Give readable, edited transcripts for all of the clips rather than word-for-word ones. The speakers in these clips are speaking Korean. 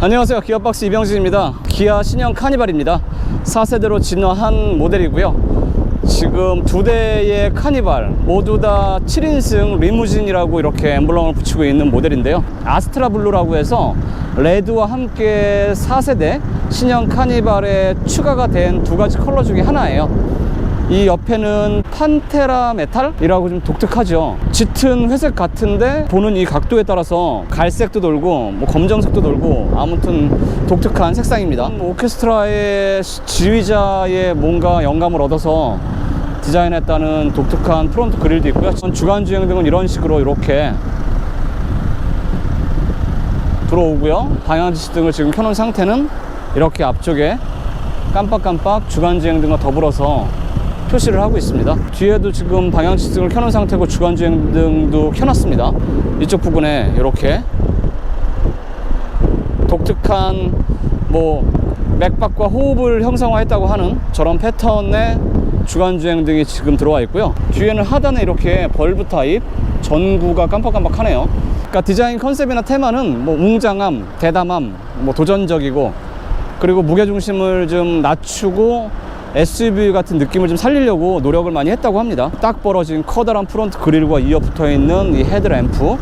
안녕하세요, 기아박스 이병진입니다. 기아 신형 카니발입니다. 4세대로 진화한 모델이고요. 지금 두 대의 카니발 모두 다 7인승 리무진이라고 이렇게 엠블럼을 붙이고 있는 모델인데요, 아스트라 블루라고 해서 레드와 함께 4세대 신형 카니발에 추가가 된 두 가지 컬러 중에 하나예요. 이 옆에는 판테라 메탈이라고 좀 독특하죠. 짙은 회색 같은데 보는 이 각도에 따라서 갈색도 돌고 뭐 검정색도 돌고 아무튼 독특한 색상입니다. 오케스트라의 지휘자의 뭔가 영감을 얻어서 디자인했다는 독특한 프론트 그릴도 있고요. 주간주행등은 이런 식으로 이렇게 들어오고요. 방향지시등을 지금 켜놓은 상태는 이렇게 앞쪽에 깜빡깜빡 주간주행등과 더불어서 표시를 하고 있습니다. 뒤에도 지금 방향지시등을 켜놓은 상태고 주간주행등도 켜놨습니다. 이쪽 부분에 이렇게 독특한 뭐 맥박과 호흡을 형상화했다고 하는 저런 패턴의 주간주행등이 지금 들어와 있고요. 뒤에는 하단에 이렇게 벌브 타입 전구가 깜빡깜빡하네요. 그러니까 디자인 컨셉이나 테마는 뭐 웅장함, 대담함, 뭐 도전적이고, 그리고 무게중심을 좀 낮추고 SUV 같은 느낌을 좀 살리려고 노력을 많이 했다고 합니다. 딱 벌어진 커다란 프론트 그릴과 이어 붙어 있는 이 헤드램프,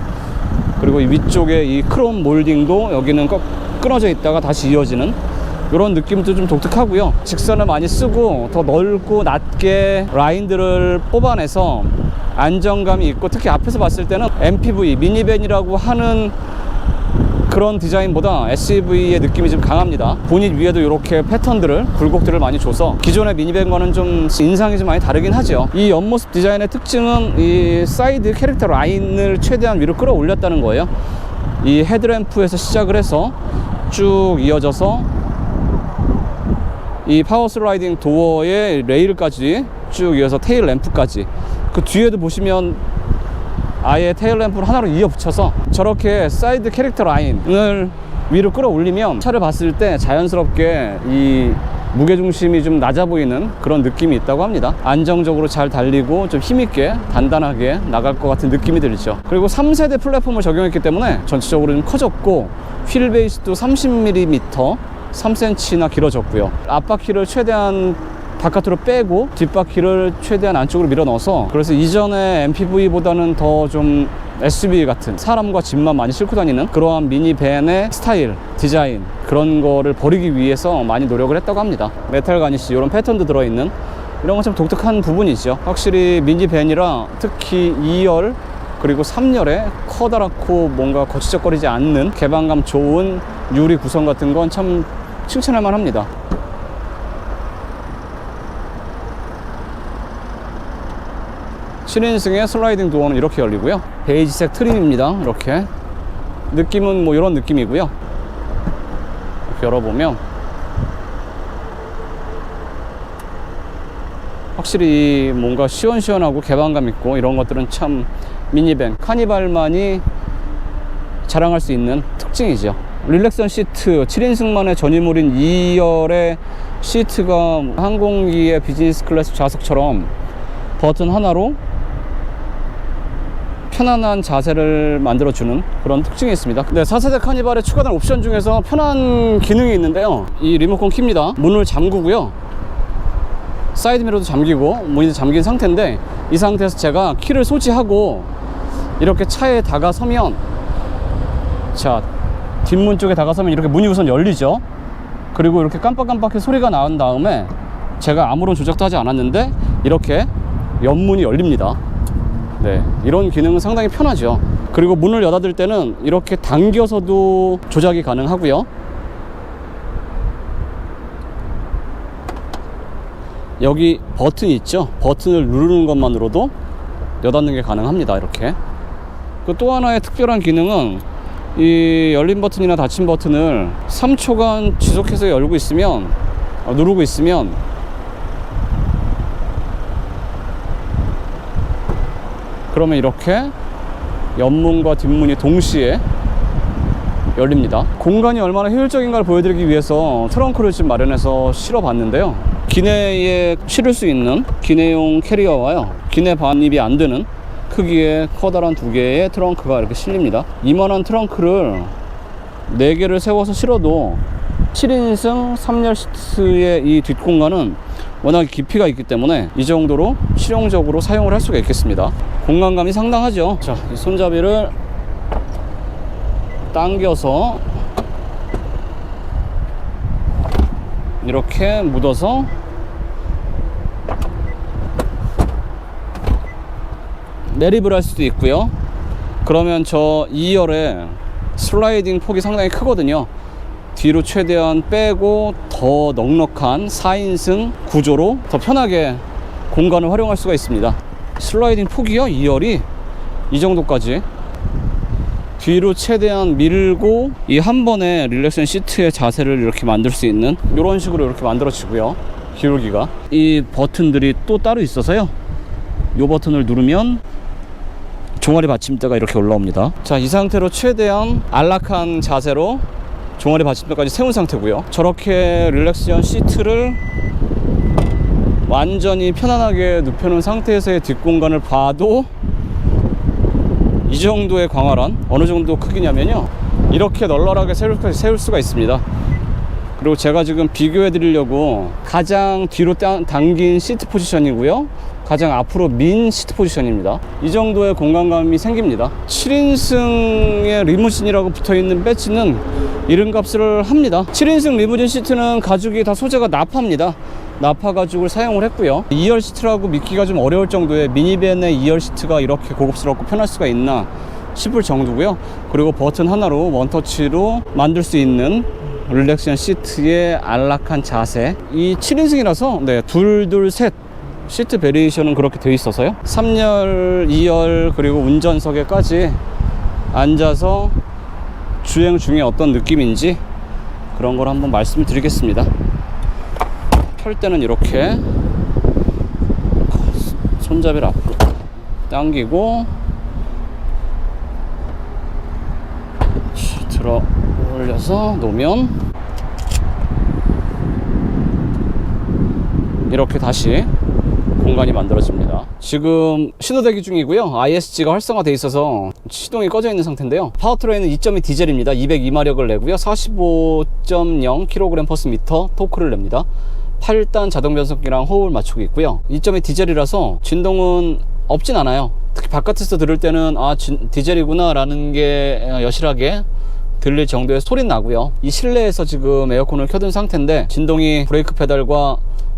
그리고 이 위쪽에 이 크롬 몰딩도 여기는 끊어져 있다가 다시 이어지는 이런 느낌도 좀 독특하고요. 직선을 많이 쓰고 더 넓고 낮게 라인들을 뽑아내서 안정감이 있고, 특히 앞에서 봤을 때는 MPV, 미니밴이라고 하는 그런 디자인보다 SUV의 느낌이 좀 강합니다. 보닛 위에도 이렇게 패턴들을, 굴곡들을 많이 줘서 기존의 미니밴과는 좀 인상이 좀 많이 다르긴 하죠. 이 옆모습 디자인의 특징은 이 사이드 캐릭터 라인을 최대한 위로 끌어올렸다는 거예요. 이 헤드램프에서 시작을 해서 쭉 이어져서 이 파워 슬라이딩 도어의 레일까지 쭉 이어서 테일 램프까지, 그 뒤에도 보시면 아예 테일 램프를 하나로 이어 붙여서 저렇게 사이드 캐릭터 라인을 위로 끌어올리면 차를 봤을 때 자연스럽게 이 무게중심이 좀 낮아 보이는 그런 느낌이 있다고 합니다. 안정적으로 잘 달리고 좀 힘있게 단단하게 나갈 것 같은 느낌이 들죠. 그리고 3세대 플랫폼을 적용했기 때문에 전체적으로 좀 커졌고, 휠 베이스도 30mm 3cm나 길어졌고요. 앞바퀴를 최대한 바깥으로 빼고 뒷바퀴를 최대한 안쪽으로 밀어 넣어서, 그래서 이전의 MPV보다는 더 좀 SUV 같은 사람과 짐만 많이 싣고 다니는 그러한 미니밴의 스타일, 디자인, 그런 거를 버리기 위해서 많이 노력을 했다고 합니다. 메탈 가니쉬 이런 패턴도 들어있는 이런 건 참 독특한 부분이죠. 확실히 미니밴이라 특히 2열 그리고 3열에 커다랗고 뭔가 거치적거리지 않는 개방감 좋은 유리 구성 같은 건 참 칭찬할 만합니다. (7인승의) 슬라이딩 도어는 이렇게 열리고요. 베이지색 트림입니다. 이렇게 느낌은 뭐 이런 느낌이고요. 이렇게 열어보면 확실히 뭔가 시원시원하고 개방감 있고, 이런 것들은 참 미니밴, 카니발만이 자랑할 수 있는 특징이죠. 릴렉션 시트, 7인승만의 전유물인 2열의 시트가 항공기의 비즈니스 클래스 좌석처럼 버튼 하나로 편안한 자세를 만들어주는 그런 특징이 있습니다. 네, 4세대 카니발에 추가된 옵션 중에서 편한 기능이 있는데요, 이 리모컨 키입니다. 문을 잠그고요, 사이드미러도 잠기고 문이 잠긴 상태인데, 이 상태에서 제가 키를 소지하고 이렇게 차에 다가서면, 자, 뒷문 쪽에 다가서면 이렇게 문이 우선 열리죠. 그리고 이렇게 깜빡깜빡해 소리가 나온 다음에 제가 아무런 조작도 하지 않았는데 이렇게 옆문이 열립니다. 네, 이런 기능은 상당히 편하죠. 그리고 문을 여닫을 때는 이렇게 당겨서도 조작이 가능하고요. 여기 버튼이 있죠. 버튼을 누르는 것만으로도 여닫는 게 가능합니다. 이렇게. 또 하나의 특별한 기능은 이 열린 버튼이나 닫힌 버튼을 3초간 지속해서 열고 있으면, 누르고 있으면 그러면 이렇게 옆문과 뒷문이 동시에 열립니다. 공간이 얼마나 효율적인가를 보여드리기 위해서 트렁크를 좀 마련해서 실어 봤는데요, 기내에 실을 수 있는 기내용 캐리어와요, 기내 반입이 안 되는 크기의 커다란 두 개의 트렁크가 이렇게 실립니다. 이만한 트렁크를 4개를 세워서 실어도 7인승 3열 시트의 이 뒷공간은 워낙 깊이가 있기 때문에 이 정도로 실용적으로 사용을 할 수가 있겠습니다. 공간감이 상당하죠. 자, 이 손잡이를 당겨서 이렇게 묻어서 매립을 할 수도 있고요. 그러면 저 2열에 슬라이딩 폭이 상당히 크거든요. 뒤로 최대한 빼고 더 넉넉한 4인승 구조로 더 편하게 공간을 활용할 수가 있습니다. 슬라이딩 폭이요, 2열이 이 정도까지 뒤로 최대한 밀고 이 한 번에 릴렉션 시트의 자세를 이렇게 만들 수 있는 이런 식으로 이렇게 만들어지고요. 기울기가 이 버튼들이 또 따로 있어서요, 이 버튼을 누르면 종아리 받침대가 이렇게 올라옵니다. 자, 이 상태로 최대한 안락한 자세로 종아리 받침대까지 세운 상태고요. 저렇게 릴렉션 시트를 완전히 편안하게 눕혀놓은 상태에서의 뒷공간을 봐도 이 정도의 광활한, 어느 정도 크기냐면요, 이렇게 널널하게 세울 수가 있습니다. 그리고 제가 지금 비교해 드리려고 가장 뒤로 당긴 시트 포지션이고요, 가장 앞으로 민 시트 포지션입니다. 이 정도의 공간감이 생깁니다. 7인승의 리무진이라고 붙어있는 배지는 이름값을 합니다. 7인승 리무진 시트는 가죽이 다 소재가 나파입니다. 나파 가죽을 사용을 했고요. 2열 시트라고 믿기가 좀 어려울 정도의 미니밴의 2열 시트가 이렇게 고급스럽고 편할 수가 있나 싶을 정도고요. 그리고 버튼 하나로 원터치로 만들 수 있는 릴렉션 시트의 안락한 자세. 이 7인승이라서 네, 둘셋 시트 베리에이션은 그렇게 되어 있어서요, 3열, 2열 그리고 운전석에까지 앉아서 주행 중에 어떤 느낌인지 그런 걸 한번 말씀을 드리겠습니다. 펼 때는 이렇게 손잡이를 앞으로 당기고 들어 올려서 놓으면 이렇게 다시 공간이 만들어집니다. 지금 신호 대기 중이고요. ISG가 활성화되어 있어서 시동이 꺼져 있는 상태인데요. 파워트레인은 2.2 디젤입니다. 202마력을 내고요, 45.0kg/m 토크를 냅니다. 8단 자동 변속기랑 호흡을 맞추고 있고요. 2.2 디젤이라서 진동은 없진 않아요. 특히 바깥에서 들을 때는 아, 디젤이구나 라는 게 여실하게 들릴 정도의 소리는 나고요. 이 실내에서 지금 에어컨을 켜둔 상태인데 진동이 브레이크 페달과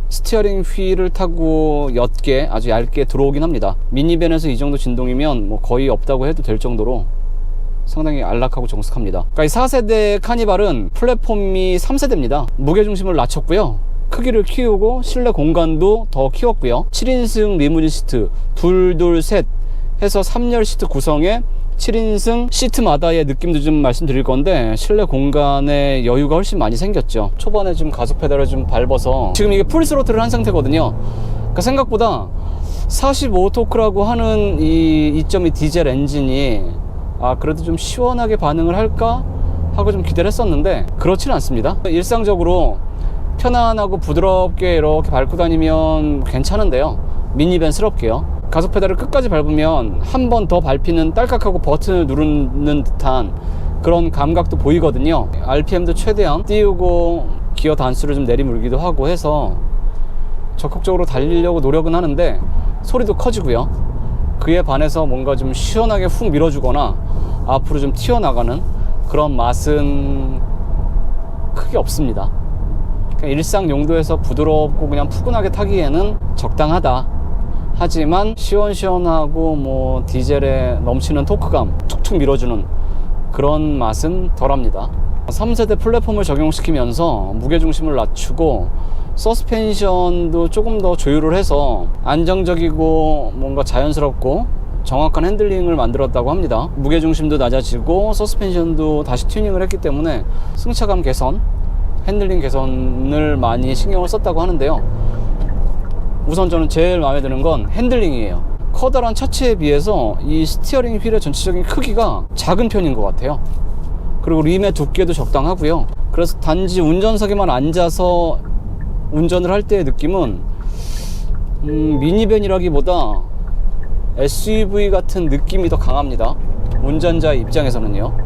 스티어링 휠을 타고 옅게, 아주 얇게 들어오긴 합니다. 미니밴에서 이 정도 진동이면 뭐 거의 없다고 해도 될 정도로 상당히 안락하고 정숙합니다. 그러니까 이 4세대 카니발은 플랫폼이 3세대입니다. 무게중심을 낮췄고요, 크기를 키우고 실내 공간도 더 키웠고요. 7인승 리무진 시트 둘셋 해서 3열 시트 구성에 7인승 시트마다의 느낌도 좀 말씀드릴 건데, 실내 공간에 여유가 훨씬 많이 생겼죠. 초반에 좀 가속 페달을 좀 밟아서 지금 이게 풀스로틀을 한 상태거든요. 그러니까 생각보다 45토크라고 하는 이 2.2 디젤 엔진이 아, 그래도 좀 시원하게 반응을 할까 하고 좀 기대를 했었는데 그렇지는 않습니다. 일상적으로 편안하고 부드럽게 이렇게 밟고 다니면 괜찮은데요, 미니밴스럽게요. 가속 페달을 끝까지 밟으면 한 번 더 밟히는 딸깍하고 버튼을 누르는 듯한 그런 감각도 보이거든요. RPM도 최대한 띄우고 기어 단수를 좀 내리물기도 하고 해서 적극적으로 달리려고 노력은 하는데 소리도 커지고요. 그에 반해서 뭔가 좀 시원하게 훅 밀어주거나 앞으로 좀 튀어나가는 그런 맛은 크게 없습니다. 그냥 일상 용도에서 부드럽고 그냥 푸근하게 타기에는 적당하다. 하지만 시원시원하고 뭐 디젤에 넘치는 토크감, 툭툭 밀어주는 그런 맛은 덜합니다. 3세대 플랫폼을 적용시키면서 무게중심을 낮추고 서스펜션도 조금 더 조율을 해서 안정적이고 뭔가 자연스럽고 정확한 핸들링을 만들었다고 합니다. 무게중심도 낮아지고 서스펜션도 다시 튜닝을 했기 때문에 승차감 개선, 핸들링 개선을 많이 신경을 썼다고 하는데요. 우선 저는 제일 마음에 드는 건 핸들링이에요. 커다란 차체에 비해서 이 스티어링 휠의 전체적인 크기가 작은 편인 것 같아요. 그리고 림의 두께도 적당하고요. 그래서 단지 운전석에만 앉아서 운전을 할 때의 느낌은 미니밴이라기보다 SUV 같은 느낌이 더 강합니다. 운전자 입장에서는요.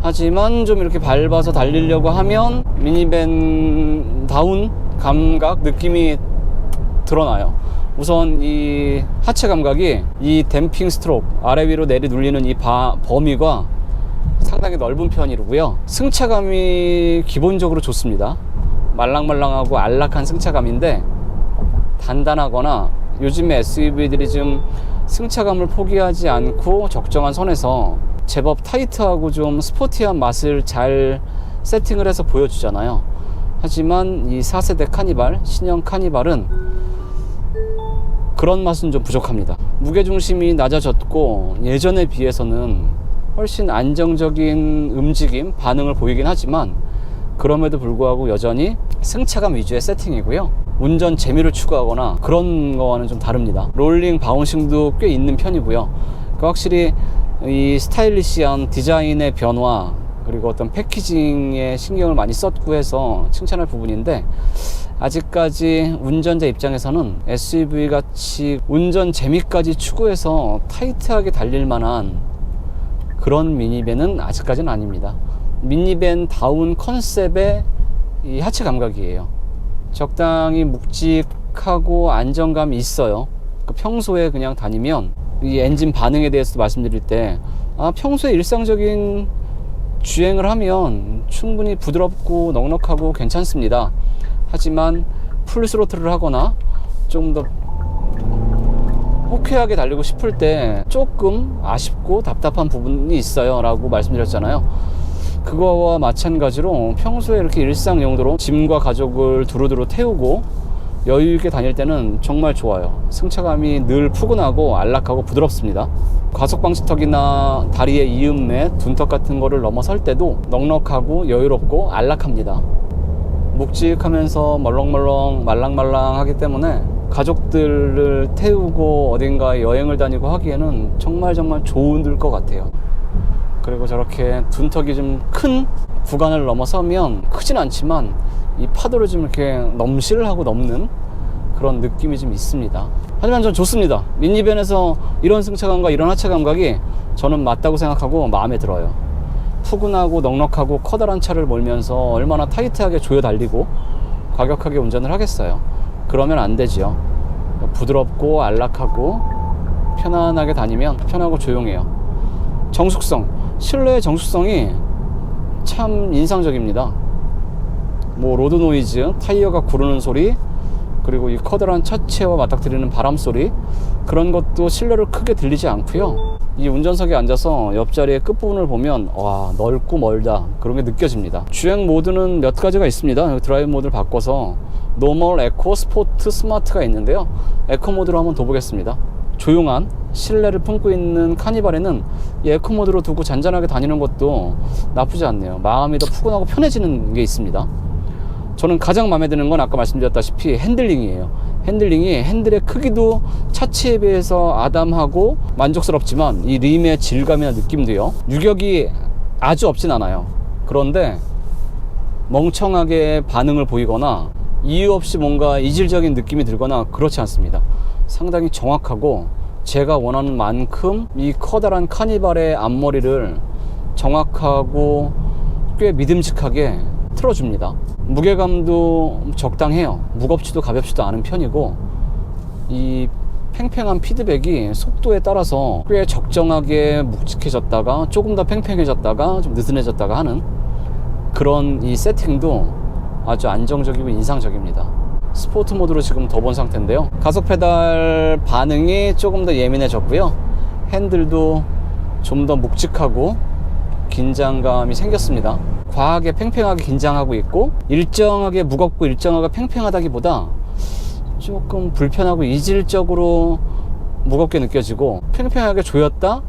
하지만 좀 이렇게 밟아서 달리려고 하면 미니밴 다운 감각 느낌이 드러나요. 우선 이 하체 감각이 이 댐핑 스트로크 아래 위로 내리 눌리는 이 범위가 상당히 넓은 편이고요. 승차감이 기본적으로 좋습니다. 말랑말랑하고 안락한 승차감인데 단단하거나 요즘에 SUV들이 좀 승차감을 포기하지 않고 적정한 선에서 제법 타이트하고 좀 스포티한 맛을 잘 세팅을 해서 보여주잖아요. 하지만 이 4세대 카니발, 신형 카니발은 그런 맛은 좀 부족합니다. 무게중심이 낮아졌고 예전에 비해서는 훨씬 안정적인 움직임, 반응을 보이긴 하지만 그럼에도 불구하고 여전히 승차감 위주의 세팅이고요. 운전 재미를 추구하거나 그런 거와는 좀 다릅니다. 롤링 바운싱도 꽤 있는 편이고요. 그러니까 확실히 이 스타일리시한 디자인의 변화 그리고 어떤 패키징에 신경을 많이 썼고 해서 칭찬할 부분인데 아직까지 운전자 입장에서는 SUV 같이 운전 재미까지 추구해서 타이트하게 달릴 만한 그런 미니밴은 아직까지는 아닙니다. 미니밴 다운 컨셉의 이 하체 감각이에요. 적당히 묵직하고 안정감이 있어요. 평소에 그냥 다니면 이 엔진 반응에 대해서 말씀드릴 때 평소에 일상적인 주행을 하면 충분히 부드럽고 넉넉하고 괜찮습니다. 하지만 풀 스로틀을 하거나 좀 더 호쾌하게 달리고 싶을 때 조금 아쉽고 답답한 부분이 있어요 라고 말씀드렸잖아요. 그거와 마찬가지로 평소에 이렇게 일상 용도로 짐과 가족을 두루두루 태우고 여유있게 다닐 때는 정말 좋아요. 승차감이 늘 푸근하고 안락하고 부드럽습니다. 과속 방지턱이나 다리의 이음매, 둔턱 같은 거를 넘어설 때도 넉넉하고 여유롭고 안락합니다. 묵직하면서 멀렁멀렁 말랑말랑하기 때문에 가족들을 태우고 어딘가에 여행을 다니고 하기에는 정말 좋은 것 같아요. 그리고 저렇게 둔턱이 좀 큰 구간을 넘어서면 크진 않지만 이 파도를 좀 이렇게 넘실을 하고 넘는 그런 느낌이 좀 있습니다. 하지만 전 좋습니다. 미니밴에서 이런 승차감과 이런 하체 감각이 저는 맞다고 생각하고 마음에 들어요. 푸근하고 넉넉하고 커다란 차를 몰면서 얼마나 타이트하게 조여 달리고 과격하게 운전을 하겠어요. 그러면 안 되지요. 부드럽고 안락하고 편안하게 다니면 편하고 조용해요. 정숙성, 실내의 정숙성이 참 인상적입니다. 뭐 로드 노이즈, 타이어가 구르는 소리, 그리고 이 커다란 차체와 맞닥뜨리는 바람 소리, 그런 것도 실내로 크게 들리지 않고요. 이 운전석에 앉아서 옆자리의 끝부분을 보면 와, 넓고 멀다 그런 게 느껴집니다. 주행 모드는 몇 가지가 있습니다. 드라이브 모드를 바꿔서 노멀, 에코, 스포트, 스마트가 있는데요. 에코 모드로 한번 더 보겠습니다. 조용한 실내를 품고 있는 카니발에는 이 에코 모드로 두고 잔잔하게 다니는 것도 나쁘지 않네요. 마음이 더 푸근하고 편해지는 게 있습니다. 저는 가장 마음에 드는 건 아까 말씀드렸다시피 핸들링이에요. 핸들링이 핸들의 크기도 차체에 비해서 아담하고 만족스럽지만 이 림의 질감이나 느낌도요, 유격이 아주 없진 않아요. 그런데 멍청하게 반응을 보이거나 이유 없이 뭔가 이질적인 느낌이 들거나 그렇지 않습니다. 상당히 정확하고 제가 원하는 만큼 이 커다란 카니발의 앞머리를 정확하고 꽤 믿음직하게 틀어줍니다. 무게감도 적당해요. 무겁지도 가볍지도 않은 편이고 이 팽팽한 피드백이 속도에 따라서 꽤 적정하게 묵직해졌다가 조금 더 팽팽해졌다가 좀 느슨해졌다가 하는 그런 이 세팅도 아주 안정적이고 인상적입니다. 스포트 모드로 지금 더 본 상태인데요. 가속 페달 반응이 조금 더 예민해졌고요. 핸들도 좀 더 묵직하고 긴장감이 생겼습니다. 과하게 팽팽하게 긴장하고 있고 일정하게 무겁고 일정하게 팽팽하다기보다 조금 불편하고 이질적으로 무겁게 느껴지고 팽팽하게 조였다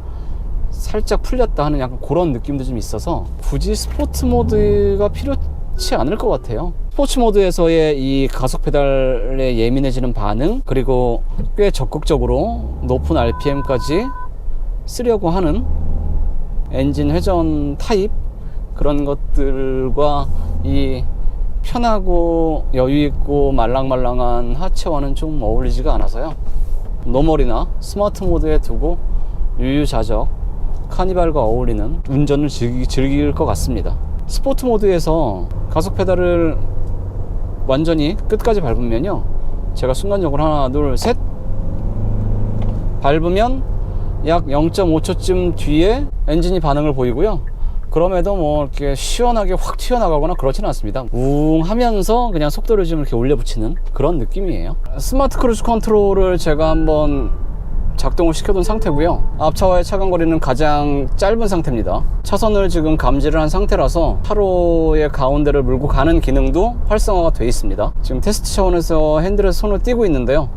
살짝 풀렸다 하는 약간 그런 느낌도 좀 있어서 굳이 스포츠 모드가 필요치 않을 것 같아요. 스포츠 모드에서의 이 가속 페달에 예민해지는 반응, 그리고 꽤 적극적으로 높은 RPM까지 쓰려고 하는 엔진 회전 타입, 그런 것들과 이 편하고 여유있고 말랑말랑한 하체와는 좀 어울리지가 않아서요. 노멀이나 스마트 모드에 두고 유유자적 카니발과 어울리는 운전을 즐길 것 같습니다. 스포트 모드에서 가속 페달을 완전히 끝까지 밟으면요, 제가 순간적으로 하나 둘 셋 밟으면 약 0.5초쯤 뒤에 엔진이 반응을 보이고요. 그럼에도 뭐 이렇게 시원하게 확 튀어나가거나 그렇지는 않습니다. 웅 하면서 그냥 속도를 좀 이렇게 올려붙이는 그런 느낌이에요. 스마트 크루즈 컨트롤을 제가 한번 작동을 시켜둔 상태고요. 앞차와의 차간거리는 가장 짧은 상태입니다. 차선을 지금 감지를 한 상태라서 차로의 가운데를 물고 가는 기능도 활성화가 되어 있습니다. 지금 테스트 차원에서 핸들에 손을 띄고 있는데요,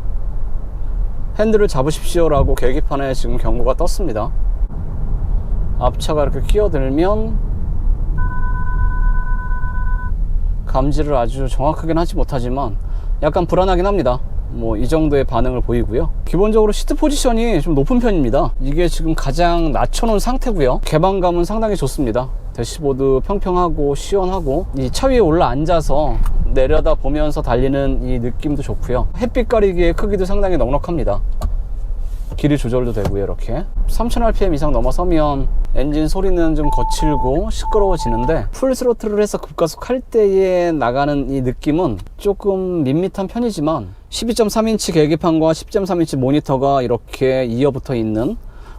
핸들을 잡으십시오 라고 계기판에 지금 경고가 떴습니다. 앞차가 이렇게 끼어들면 감지를 아주 정확하게는 하지 못하지만 약간 불안하긴 합니다. 뭐 이 정도의 반응을 보이고요. 기본적으로 시트 포지션이 좀 높은 편입니다. 이게 지금 가장 낮춰놓은 상태고요. 개방감은 상당히 좋습니다. 대시보드 평평하고 시원하고, 이 차 위에 올라 앉아서 내려다 보면서 달리는 이 느낌도 좋고요. 햇빛 가리기의 크기도 상당히 넉넉합니다. 길이 조절도 되고요. 이렇게 3000rpm 이상 넘어서면 엔진 소리는 좀 거칠고 시끄러워지는데, 풀 스로틀을 해서 급가속할 때에 나가는 이 느낌은 조금 밋밋한 편이지만, 12.3인치 계기판과 10.3인치 모니터가 이렇게 이어붙어 있는,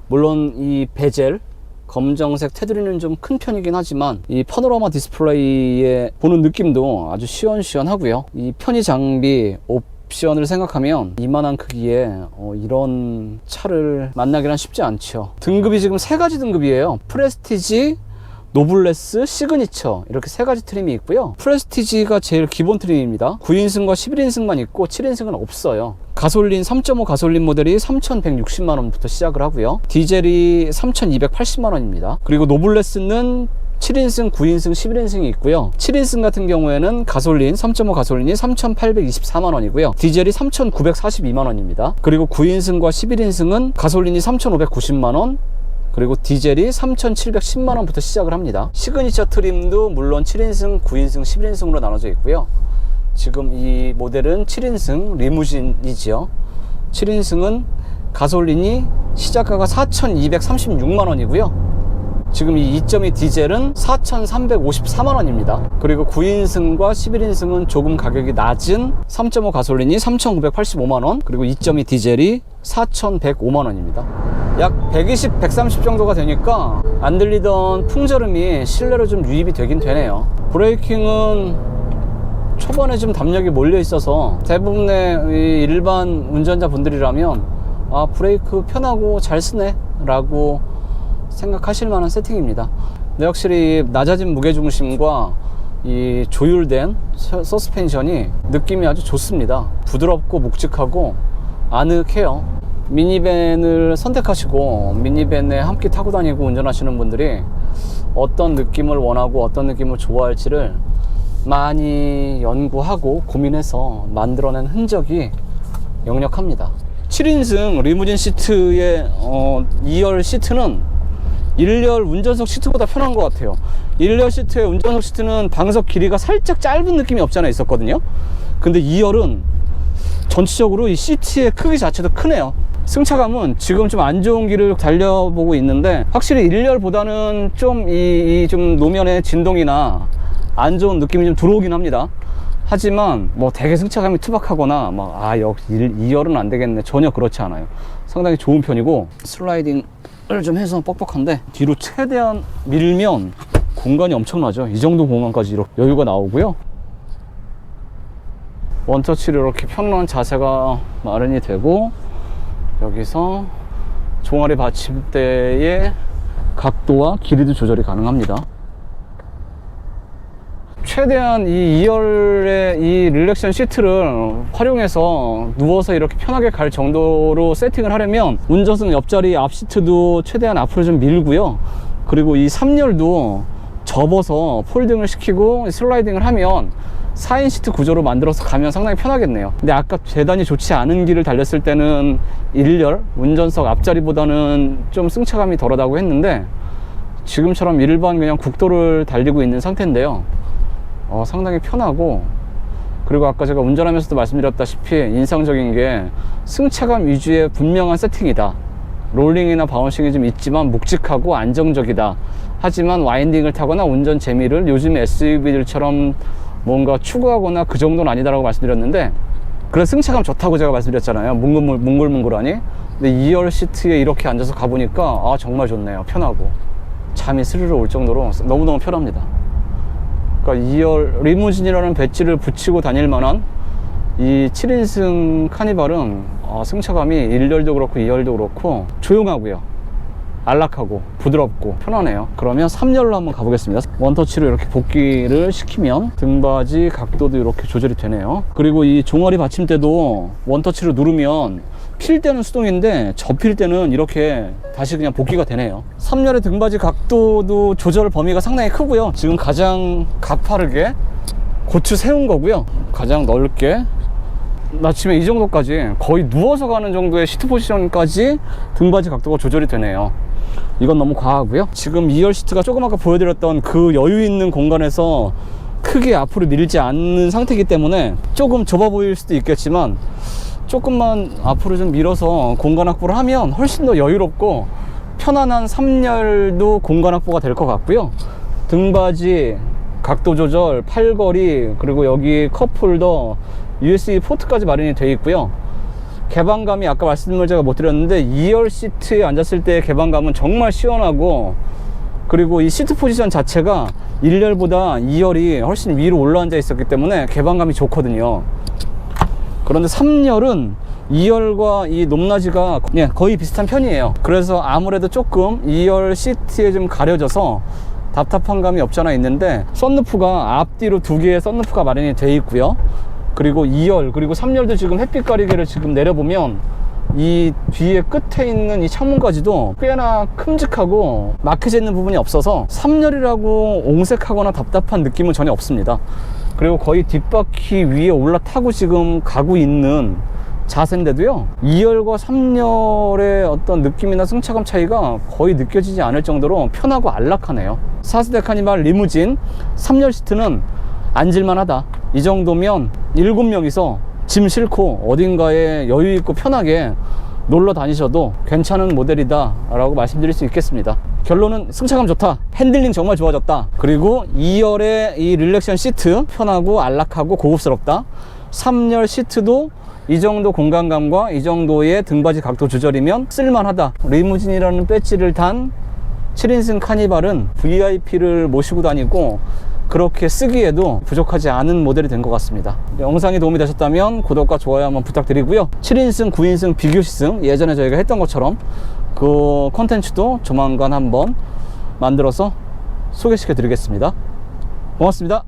물론 이 베젤 검정색 테두리는 좀 큰 편이긴 하지만 이 파노라마 디스플레이에 보는 느낌도 아주 시원시원하고요. 이 편의 장비 옵션을 생각하면 이만한 크기에 이런 차를 만나기란 쉽지 않죠. 등급이 지금 3가지 등급이에요. 프레스티지, 노블레스, 시그니처, 이렇게 3가지 트림이 있고요. 프레스티지가 제일 기본 트림입니다. 9인승과 11인승만 있고 7인승은 없어요. 가솔린 3.5 가솔린 모델이 3,160만원부터 시작을 하고요. 디젤이 3,280만원입니다. 그리고 노블레스는 7인승, 9인승, 11인승이 있고요. 7인승 같은 경우에는 가솔린 3.5 가솔린이 3,824만원이고요. 디젤이 3,942만원입니다. 그리고 9인승과 11인승은 가솔린이 3,590만원, 그리고 디젤이 3,710만원부터 시작을 합니다. 시그니처 트림도 물론 7인승, 9인승, 11인승으로 나눠져 있고요. 지금 이 모델은 7인승 리무진이지요. 7인승은 가솔린이 시작가가 4,236만원이고요. 지금 이 2.2 디젤은 4,354만원입니다. 그리고 9인승과 11인승은 조금 가격이 낮은 3.5 가솔린이 3,985만원, 그리고 2.2 디젤이 4,105만원입니다. 약 120, 130 정도가 되니까 안 들리던 풍절음이 실내로 좀 유입이 되긴 되네요. 브레이킹은 초반에 좀 담력이 몰려 있어서 대부분의 일반 운전자 분들이라면 아, 브레이크 편하고 잘 쓰네 라고 생각하실 만한 세팅입니다. 근데 확실히 낮아진 무게중심과 이 조율된 서스펜션이 느낌이 아주 좋습니다. 부드럽고 묵직하고 아늑해요. 미니밴을 선택하시고 미니밴에 함께 타고 다니고 운전하시는 분들이 어떤 느낌을 원하고 어떤 느낌을 좋아할지를 많이 연구하고 고민해서 만들어낸 흔적이 역력합니다. 7인승 리무진 시트의 2열 시트는 1열 운전석 시트보다 편한 것 같아요. 1열 시트의 운전석 시트는 방석 길이가 살짝 짧은 느낌이 없지 않아 있었거든요. 근데 2열은 전체적으로 이 시트의 크기 자체도 크네요. 승차감은 지금 좀 안 좋은 길을 달려보고 있는데 확실히 1열보다는 좀 좀 노면의 진동이나 안 좋은 느낌이 좀 들어오긴 합니다. 하지만 뭐 되게 승차감이 투박하거나 막 역시 2열은 안 되겠네, 전혀 그렇지 않아요. 상당히 좋은 편이고, 슬라이딩을 좀 해서 뻑뻑한데 뒤로 최대한 밀면 공간이 엄청나죠. 이 정도 공간까지 이렇게 여유가 나오고요. 원터치로 이렇게 편안한 자세가 마련이 되고, 여기서 종아리 받침대의 각도와 길이도 조절이 가능합니다. 최대한 이 2열의 이 릴렉션 시트를 활용해서 누워서 이렇게 편하게 갈 정도로 세팅을 하려면 운전석 옆자리 앞 시트도 최대한 앞으로 좀 밀고요. 그리고 이 3열도 접어서 폴딩을 시키고 슬라이딩을 하면 4인 시트 구조로 만들어서 가면 상당히 편하겠네요. 근데 아까 대단히 좋지 않은 길을 달렸을 때는 1열 운전석 앞자리보다는 좀 승차감이 덜하다고 했는데, 지금처럼 일반 그냥 국도를 달리고 있는 상태인데요, 상당히 편하고, 그리고 아까 제가 운전하면서도 말씀드렸다시피 인상적인 게 승차감 위주의 분명한 세팅이다 롤링이나 바운싱이 좀 있지만 묵직하고 안정적이다. 하지만 와인딩을 타거나 운전 재미를 요즘 SUV들처럼 뭔가 추구하거나 그 정도는 아니다라고 말씀드렸는데, 그래서 승차감 좋다고 제가 말씀드렸잖아요. 뭉글뭉글하니. 근데 2열 시트에 이렇게 앉아서 가보니까 아, 정말 좋네요. 편하고 잠이 스르르 올 정도로 너무너무 편합니다. 그러니까 2열 리무진이라는 배지를 붙이고 다닐 만한 이 7인승 카니발은 승차감이 1열도 그렇고 2열도 그렇고 조용하고요, 안락하고 부드럽고 편하네요. 그러면 3열로 한번 가보겠습니다. 원터치로 이렇게 복귀를 시키면 등받이 각도도 이렇게 조절이 되네요. 그리고 이 종아리 받침대도 원터치로 누르면 필 때는 수동인데 접힐 때는 이렇게 다시 그냥 복귀가 되네요. 3열의 등받이 각도도 조절 범위가 상당히 크고요. 지금 가장 가파르게 고추 세운 거고요. 가장 넓게 낮추면 이 정도까지, 거의 누워서 가는 정도의 시트 포지션까지 등받이 각도가 조절이 되네요. 이건 너무 과하고요. 지금 2열 시트가 조금 아까 보여드렸던 그 여유 있는 공간에서 크게 앞으로 밀지 않는 상태이기 때문에 조금 좁아 보일 수도 있겠지만, 조금만 앞으로 좀 밀어서 공간 확보를 하면 훨씬 더 여유롭고 편안한 3열도 공간 확보가 될 것 같고요. 등받이 각도 조절, 팔걸이, 그리고 여기 컵홀더, USB 포트까지 마련이 되어 있고요. 개방감이 아까 말씀을 제가 못 드렸는데 2열 시트에 앉았을 때의 개방감은 정말 시원하고, 그리고 이 시트 포지션 자체가 1열보다 2열이 훨씬 위로 올라앉아 있었기 때문에 개방감이 좋거든요. 그런데 3열은 2열과 이 높낮이가 거의 비슷한 편이에요. 그래서 아무래도 조금 2열 시트에 좀 가려져서 답답한 감이 없지 않아 있는데, 썬루프가 앞뒤로 두 개의 썬루프가 마련이 되어 있고요. 그리고 2열 그리고 3열도 지금 햇빛 가리개를 지금 내려보면 이 뒤에 끝에 있는 이 창문까지도 꽤나 큼직하고 막혀져 있는 부분이 없어서 3열이라고 옹색하거나 답답한 느낌은 전혀 없습니다. 그리고 거의 뒷바퀴 위에 올라타고 지금 가고 있는 자세인데도요, 2열과 3열의 어떤 느낌이나 승차감 차이가 거의 느껴지지 않을 정도로 편하고 안락하네요. 4세대 카니발 리무진 3열 시트는 앉을만 하다. 이 정도면 7명이서 짐 싣고 어딘가에 여유있고 편하게 놀러 다니셔도 괜찮은 모델이다 라고 말씀드릴 수 있겠습니다. 결론은 승차감 좋다, 핸들링 정말 좋아졌다, 그리고 2열의 이 릴렉션 시트 편하고 안락하고 고급스럽다, 3열 시트도 이 정도 공간감과 이 정도의 등받이 각도 조절이면 쓸만하다. 리무진이라는 배지를 단 7인승 카니발은 VIP를 모시고 다니고 그렇게 쓰기에도 부족하지 않은 모델이 된 것 같습니다. 영상이 도움이 되셨다면 구독과 좋아요 한번 부탁드리고요. 7인승, 9인승 비교 시승, 예전에 저희가 했던 것처럼 그 콘텐츠도 조만간 한번 만들어서 소개시켜 드리겠습니다. 고맙습니다.